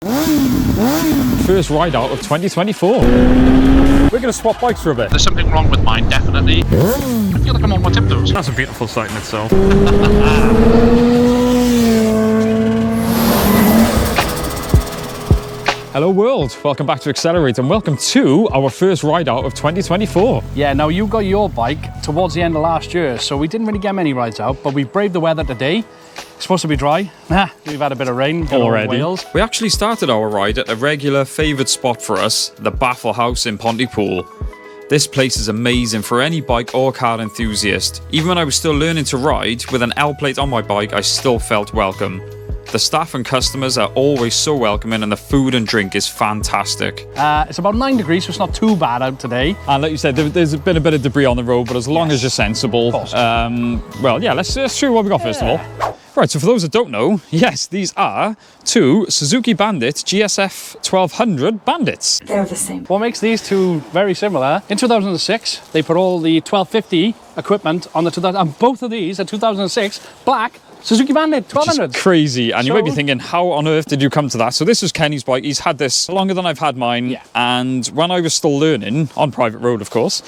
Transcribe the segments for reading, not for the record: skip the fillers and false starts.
First ride out of 2024. We're going to swap bikes for a bit. There's something wrong with mine, definitely. I feel like I'm on my tiptoes. That's a beautiful sight in itself. Hello world, welcome back to Accelerate and welcome to our first ride out of 2024. Yeah, now you got your bike towards the end of last year, so we didn't really get many rides out, but we braved the weather today. It's supposed to be dry. We've had a bit of rain already. Wales. We actually started our ride at a regular favourite spot for us, the Baffle House in Pontypool. This place is amazing for any bike or car enthusiast. Even when I was still learning to ride, with an L plate on my bike, I still felt welcome. The staff and customers are always so welcoming and the food and drink is fantastic. It's about 9 degrees, so it's not too bad out today. And like you said, there's been a bit of debris on the road, but as long as you're sensible. Well, yeah, let's show what we got first of all. Right, so for those that don't know, yes, these are two Suzuki Bandit GSF1200 Bandits. They're the same. What makes these two very similar, in 2006, they put all the 1250 equipment on the 2000, and both of these are 2006 black Suzuki Bandit 1200s. Crazy, and you might be thinking, how on earth did you come to that? So this was Kenny's bike. He's had this longer than I've had mine, and when I was still learning, on private road of course,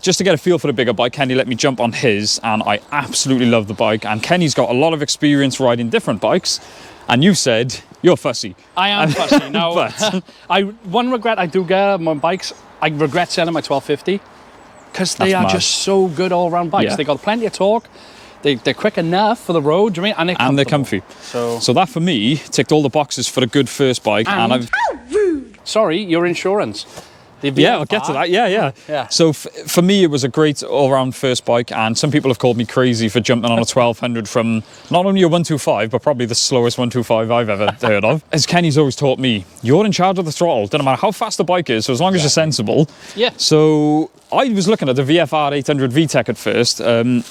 just to get a feel for the bigger bike, Kenny let me jump on his, and I absolutely love the bike. And Kenny's got a lot of experience riding different bikes, and you said you're fussy. I am fussy. Now, one regret I do get on my bikes, I regret selling my 1250, because they are just so good all-round bikes. Yeah. They got plenty of torque. They're quick enough for the road, do you mean? And they're comfy. So that for me ticked all the boxes for a good first bike. And I've... Sorry, your insurance. Yeah, I'll get to that. Yeah. So for me, it was a great all-round first bike, and some people have called me crazy for jumping on a 1200 from not only a 125, but probably the slowest 125 I've ever heard of. As Kenny's always taught me, you're in charge of the throttle. Doesn't matter how fast the bike is, so as long as you're sensible. Yeah. So I was looking at the VFR 800 VTEC at first.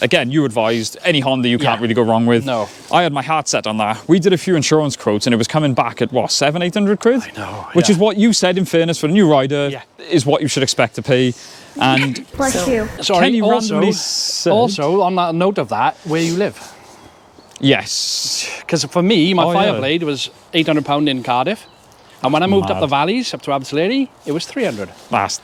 Again, you advised any Honda you can't really go wrong with. No. I had my heart set on that. We did a few insurance quotes, and it was coming back at what, 700-800 quid? I know. Which is what you said, in fairness, for a new rider, is what you should expect to pay. And Bless you. Sorry, Kenny randomly also, on that note of that, where you live. Yes. Because for me, my Fireblade was £800 in Cardiff. And when I moved up the valleys, up to Abertillery, it was 300. That's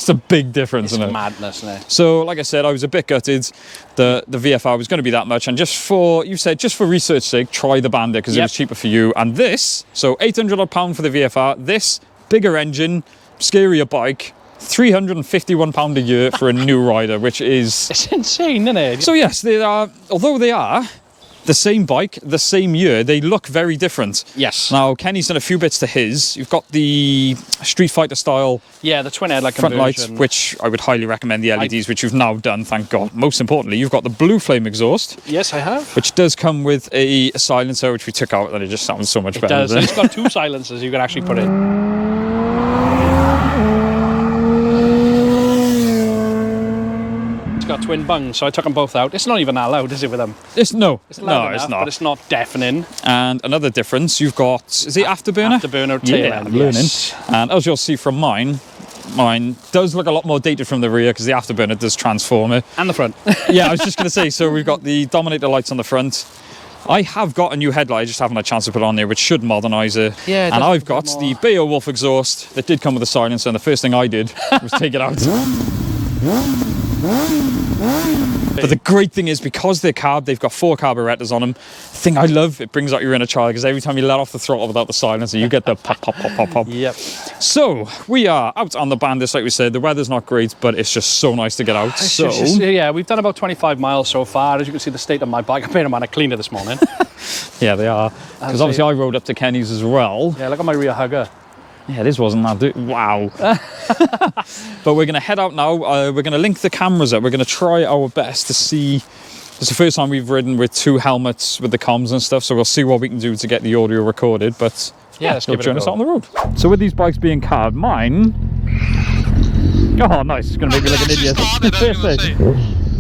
a big difference, isn't it? It's madness, isn't it? So, like I said, I was a bit gutted. The VFR was going to be that much. And just for research's sake, try the Bandit, because it was cheaper for you. And this, so £800 for the VFR, this bigger engine, scarier bike, £351 a year for a new rider, which is... It's insane, isn't it? So yes, they are, although they are the same bike, the same year, they look very different. Yes. Now, Kenny's done a few bits to his. You've got the Street Fighter style the twin headlight front conversion. lights, which I would highly recommend the LEDs, which you've now done, thank God. Most importantly, you've got the blue flame exhaust. Yes, I have. Which does come with a silencer, which we took out, and it just sounds so much better. It does. It's got two silencers you can actually put in. Got twin bungs, so I took them both out. It's not even that loud, is it, with them? It's loud it's enough, not. But it's not deafening. And another difference, you've got, is it afterburner? Afterburner tail end, I'm learning. And as you'll see from mine does look a lot more dated from the rear, because the afterburner does transform it. And the front. Yeah, I was just going to say, so we've got the Dominator lights on the front. I have got a new headlight, I just haven't had a chance to put it on there, which should modernise it. Yeah, and I've got the Beowulf exhaust that did come with a silencer, and the first thing I did was take it out. But the great thing is, because they're carb, they've got 4 carburetors on them. The thing I love, it brings out your inner child, because every time you let off the throttle without the silencer, you get the pop, pop, pop, pop, pop. Yep. So, we are out on the Bandits, like we said. The weather's not great, but it's just so nice to get out. Yeah, we've done about 25 miles so far. As you can see, the state of my bike, I made them on a cleaner this morning. Yeah, they are. Because obviously I rode up to Kenny's as well. Yeah, look at my rear hugger. Yeah, this wasn't that. Wow. But we're going to head out now. We're going to link the cameras up. We're going to try our best to see. It's the first time we've ridden with 2 helmets with the comms and stuff, so we'll see what we can do to get the audio recorded. But yeah, let's give it a go. Join us out on the road. So with these bikes being carb, mine... Oh, nice. It's going to make me look an idiot.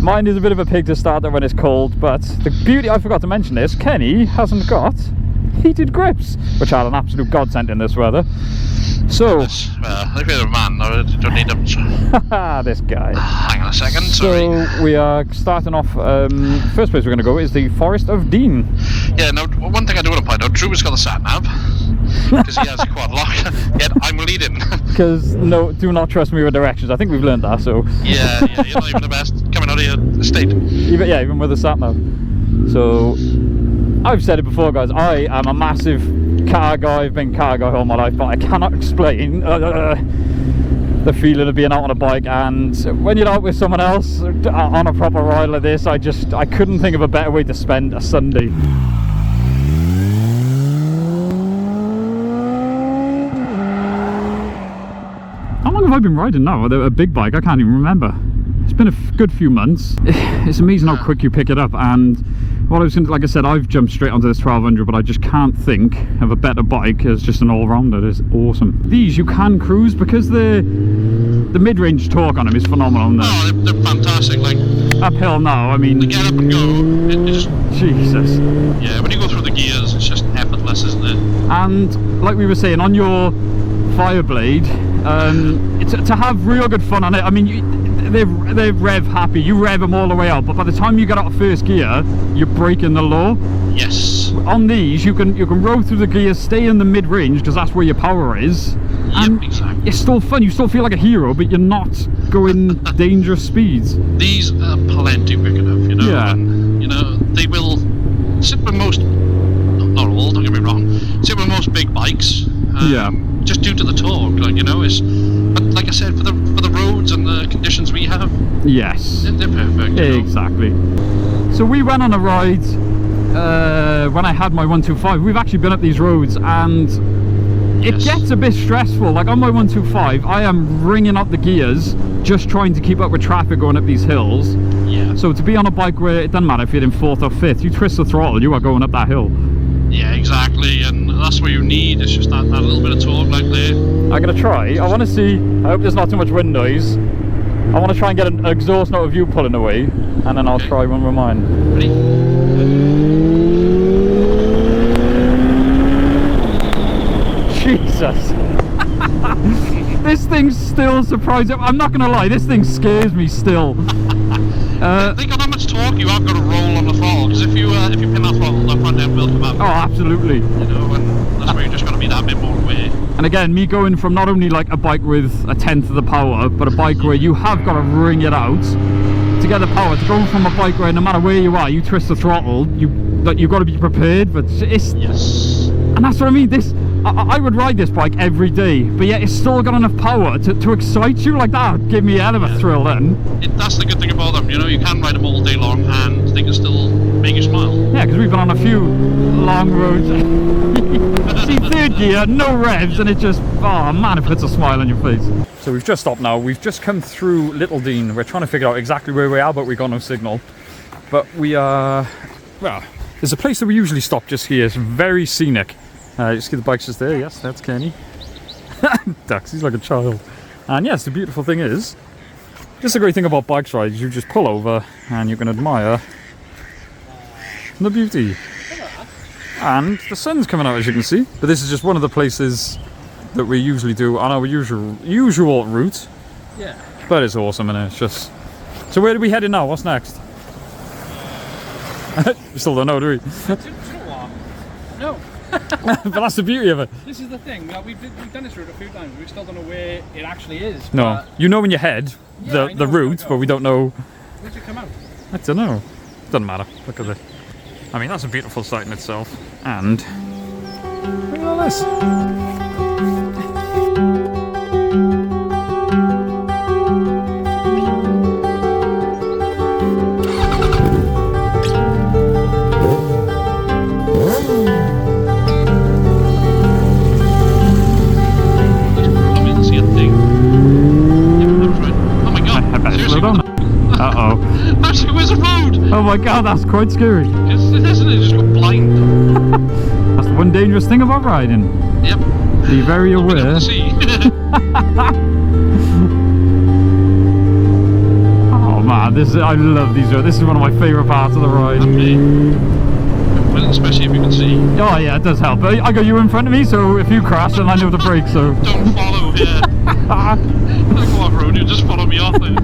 Mine is a bit of a pig to start when it's cold, but the beauty, I forgot to mention this, Kenny hasn't got heated grips, which are an absolute godsend in this weather. So, if you're a man, I don't need them. So. This guy. Hang on a second, sorry. So we are starting off, first place we're going to go is the Forest of Dean. Yeah, now one thing I do want to point out, Drew's got the sat nav. because he has a quad lock, yet I'm leading. Because no, do not trust me with directions. I think we've learned that. So Yeah, you're not even the best coming out of your estate. even with the sat nav. So I've said it before, guys. I am a massive car guy. I've been a car guy all my life, but I cannot explain the feeling of being out on a bike. And when you're out with someone else on a proper ride like this, I couldn't think of a better way to spend a Sunday. How long have I been riding now? A big bike? I can't even remember. It's been a good few months. It's amazing how quick you pick it up. And what I was like I said, I've jumped straight onto this 1200, but I just can't think of a better bike as just an all-rounder. It's awesome. These you can cruise because the mid-range torque on them is phenomenal. Oh, they're fantastic. Like uphill now, I mean, to get up and go, it just Jesus. Yeah, when you go through the gears, it's just effortless, isn't it? And like we were saying, on your Fireblade, to have real good fun on it. I mean, they're rev happy. You rev them all the way out, but by the time you get out of first gear, you're breaking the law. Yes. On these, you can roll through the gears, stay in the mid-range because that's where your power is. Yep, exactly. It's still fun. You still feel like a hero, but you're not going dangerous speeds. These are plenty quick enough, you know. Yeah. And, you know, they will sit with most, not all, don't get me wrong, sit with most big bikes. Yeah. Just due to the torque, like, you know, but like I said, for the roads and the conditions we have, Yes. they're perfect. Exactly. So we went on a ride when I had my 125. We've actually been up these roads, and it gets a bit stressful. Like on my 125, I am ringing up the gears, just trying to keep up with traffic going up these hills. Yeah. So to be on a bike where it doesn't matter if you're in 4th or 5th, you twist the throttle, you are going up that hill. Yeah, exactly, and that's what you need. It's just that little bit of torque like there. I'm gonna try. I want to see. I hope there's not too much wind noise. I want to try and get an exhaust note of you pulling away, and then I'll try one with mine. Ready? Jesus. This thing's still surprising. I'm not gonna lie, this thing scares me still. Think on how much torque you have got to roll on the throttle, because if you pin that throttle, the front end will come up. Oh, absolutely. You know, and that's where you're just going to be that bit more aware. And again, me going from not only like a bike with 1/10 of the power, but a bike where you have got to wring it out to get the power. To go from a bike where no matter where you are, you twist the throttle, you've got to be prepared. But it's Yes. and that's what I mean. I would ride this bike every day, but yet it's still got enough power to excite you. Like that would give me a hell of a thrill then. That's the good thing about them, you know, you can ride them all day long and they can still make you smile. Yeah, because we've been on a few long roads. See, 3rd gear, no revs, and it just, oh man, it puts a smile on your face. So we've just stopped now. We've just come through Little Dean. We're trying to figure out exactly where we are, but we've got no signal. But we are, well, there's a place that we usually stop just here. It's very scenic. You see the bikes just there. Yes, that's Kenny. Dax, he's like a child. And yes, the beautiful thing is, just a great thing about bikes rides, you just pull over and you can admire the beauty. And the sun's coming out, as you can see. But this is just one of the places that we usually do on our usual route. Yeah. But it's awesome, and it's just. So where are we heading now? What's next? We still don't know, do we? No. But that's the beauty of it. This is the thing. We've done this route a few times. We still don't know where it actually is. No, you know when you head Yeah, the route, but we don't know. Where'd it come out? I don't know. Doesn't matter. Look at it. I mean, that's a beautiful sight in itself. And look at all this. Uh-oh. Actually, where's the road? Oh my god, that's quite scary. It isn't it? Just go blind. That's the one dangerous thing about riding. Yep. Be very aware. Oh man, I love these roads. This is one of my favourite parts of the ride. Well, especially if you can see. Oh yeah, it does help. I got you in front of me, so if you crash, then I know to brake. So don't follow here. Go off road, you just follow me off there.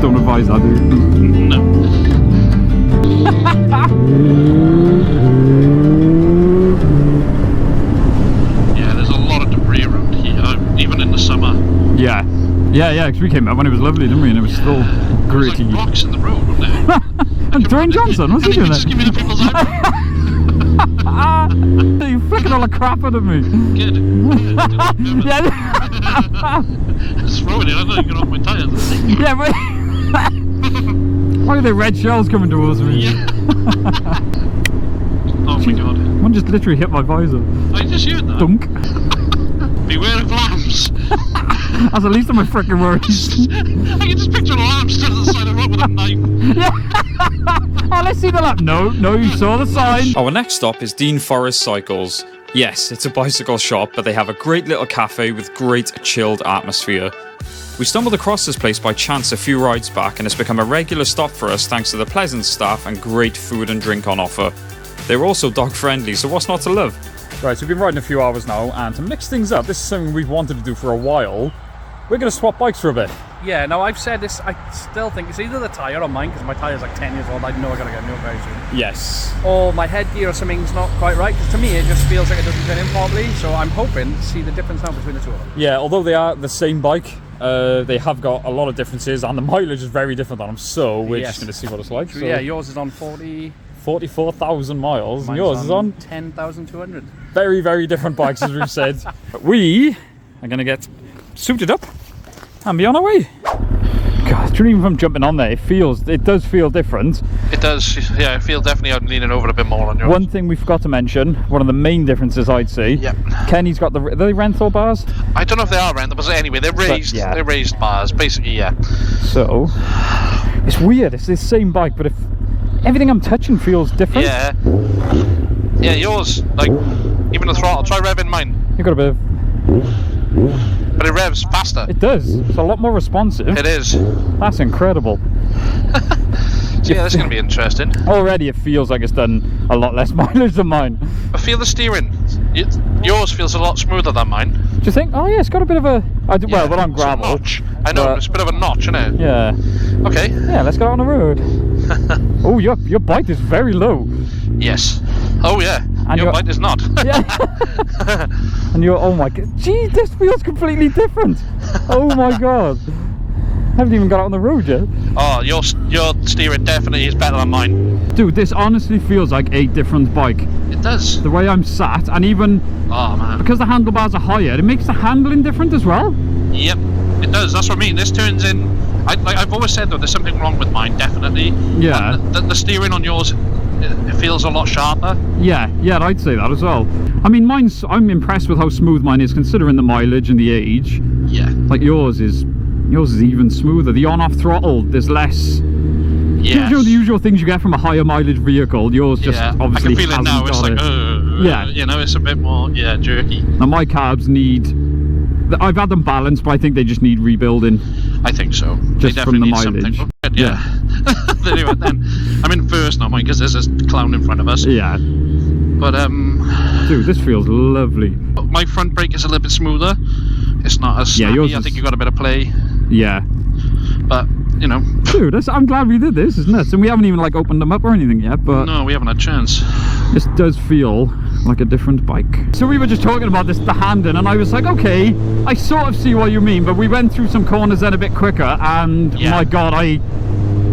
don't advise that, do you? No. Yeah, there's a lot of debris around here, even in the summer. Yeah. Yeah, because we came up when it was lovely, didn't we? And it was still gritty. There's like rocks in the road, wasn't there? And Dwayne Johnson, what's he doing there? Just give me the people's eyebrow. You flicking all the crap out of me. Good. Yeah. Just throwing it, I know you get off my tyres. Yeah, but why are there red shells coming towards me? Yeah. Oh my god. One just literally hit my visor. I just heard that. Dunk. Beware of lambs. That's the least of my freaking worries. I can just picture a lamb stood on the side of the road with a knife. Oh, let's see the lamp. No, you saw the sign. Our next stop is Dean Forest Cycles. Yes, it's a bicycle shop, but they have a great little cafe with great chilled atmosphere. We stumbled across this place by chance a few rides back, and it's become a regular stop for us thanks to the pleasant staff and great food and drink on offer. They're also dog friendly, so what's not to love? Right, so we've been riding a few hours now, and to mix things up, this is something we've wanted to do for a while. We're going to swap bikes for a bit. Yeah, now I've said this, I still think it's either the tyre or mine, because my tyre's like 10 years old. I know I gotta get a new one very soon. Yes. Or my headgear or something's not quite right, because to me it just feels like it doesn't fit in properly. So I'm hoping to see the difference now between the two of them. Yeah, although they are the same bike, they have got a lot of differences, and the mileage is very different on them. So we're just going to see what it's like. So yeah, yours is on 44,000 miles, and yours is on 10,200. very, very different bikes, as we've said. But we are going to get suited up and be on our way. God, even from jumping on there, it does feel different. It does, yeah, I feel definitely I'm leaning over a bit more on yours. One thing we forgot to mention, one of the main differences I'd say, Yep. Kenny's got are they rental bars? I don't know if they are random, but anyway, they're raised. yeah. They're raised bars, basically, yeah. So, it's weird, it's the same bike, but if everything I'm touching feels different. Yeah. Yeah, yours, like, even the throttle, try revving mine. You've got a bit of... But it revs faster. It does. It's a lot more responsive. It is. That's incredible. So yeah, that's going to be interesting. Already it feels like it's done a lot less mileage than mine. I feel the steering. Yours feels a lot smoother than mine. Do you think? Oh yeah, it's got a bit of a... well, we're on It's a gravel. notch. I know, but- it's a bit of a notch, isn't it? Yeah. Okay. Yeah, let's go on the road. Oh, your bike is very low. Yes. Oh yeah. And your your- bite is not. Yeah. And you're... Oh my god. Gee, this feels completely different. Oh my god. I haven't even got out on the road yet. Oh, your steering definitely is better than mine. Dude, this honestly feels like a different bike. It does. The way I'm sat, and even Oh man. because the handlebars are higher, it makes the handling different as well. Yep. It does. That's what I mean. This turns in. I've always said though, there's something wrong with mine. Definitely. Yeah. And the steering on yours, it feels a lot sharper. Yeah, I'd say that as well. I mean, I'm impressed with how smooth mine is, considering the mileage and the age. Yeah. Like yours is even smoother. The on-off throttle, there's less. Yeah. You know, the usual things you get from a higher mileage vehicle. Yours just obviously I can feel it now. It's hasn't like, got it. Yeah. You know, it's a bit more, jerky. Now my carbs I've had them balanced, but I think they just need rebuilding. I think so. Just they from the definitely need mileage. something. But yeah. Anyway, then I'm in first now, mine, because there's this clown in front of us. Yeah. But Dude, this feels lovely. my front brake is a little bit smoother. It's not as snappy. yours I is- think you got a bit of play. Yeah. But you know, Dude, I'm glad we did this, isn't it? And we haven't even like opened them up or anything yet, but no, we haven't had a chance. this does feel like a different bike. So we were just talking about the handling, and I was like, okay, I sort of see what you mean, but we went through some corners then a bit quicker, and Yeah. my god, I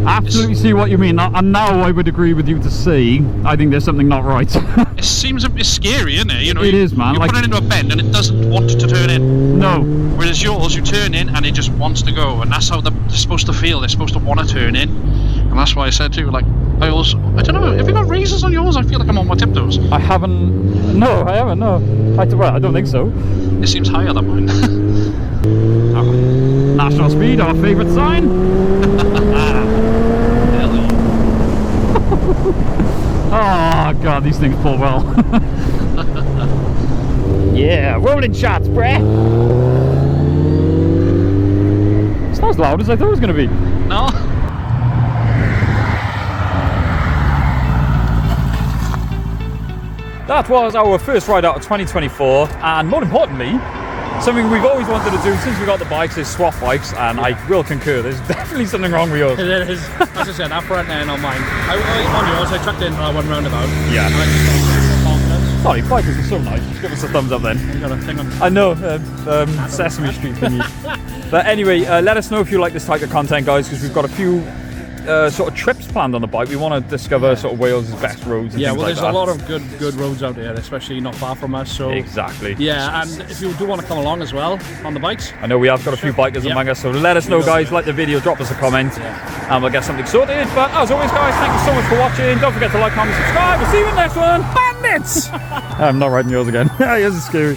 absolutely see what you mean. And now I would agree with you to say, I think there's something not right. It seems a bit scary, isn't it? You know, It is, man, You like- put it into a bend and it doesn't want to turn in. No. Whereas yours, you turn in and it just wants to go, and that's how they're supposed to feel. They're supposed to want to turn in, and that's why I said too. Like, I don't know. Have you got razors on yours? I feel like I'm on my tiptoes. I haven't. No, I haven't. No. Well, I don't think so. It seems higher than mine. National speed, our favourite sign. Hello. Oh god, these things pull well. Yeah, rolling shots, bruh. It's not as loud as I thought it was going to be. No. That was our first ride out of 2024, and more importantly, something we've always wanted to do since we got the bikes is swap bikes, and I will concur, there's definitely something wrong with yours. It is. As I said, that front end on mine. On yours, I chucked in for that one roundabout. Yeah. And I just thought, confidence. Sorry, bikers are so nice, just give us a thumbs up then. You got a thing on. I know, Sesame Street thingy. But anyway, let us know if you like this type of content, guys, because we've got a few sort of trips planned on the bike. We want to discover sort of Wales' best roads and Yeah, things well, like there's that. a lot of good roads out there, especially not far from us. So Exactly. yeah, and if you do want to come along as well on the bikes, I know we have got a few bikers among us, so let us know, guys. Like the video, drop us a comment, and we'll get something sorted. But as always, guys, thank you so much for watching. Don't forget to like, comment, subscribe. We'll see you in the next one. Bandits! I'm not writing yours again. Yours is scary.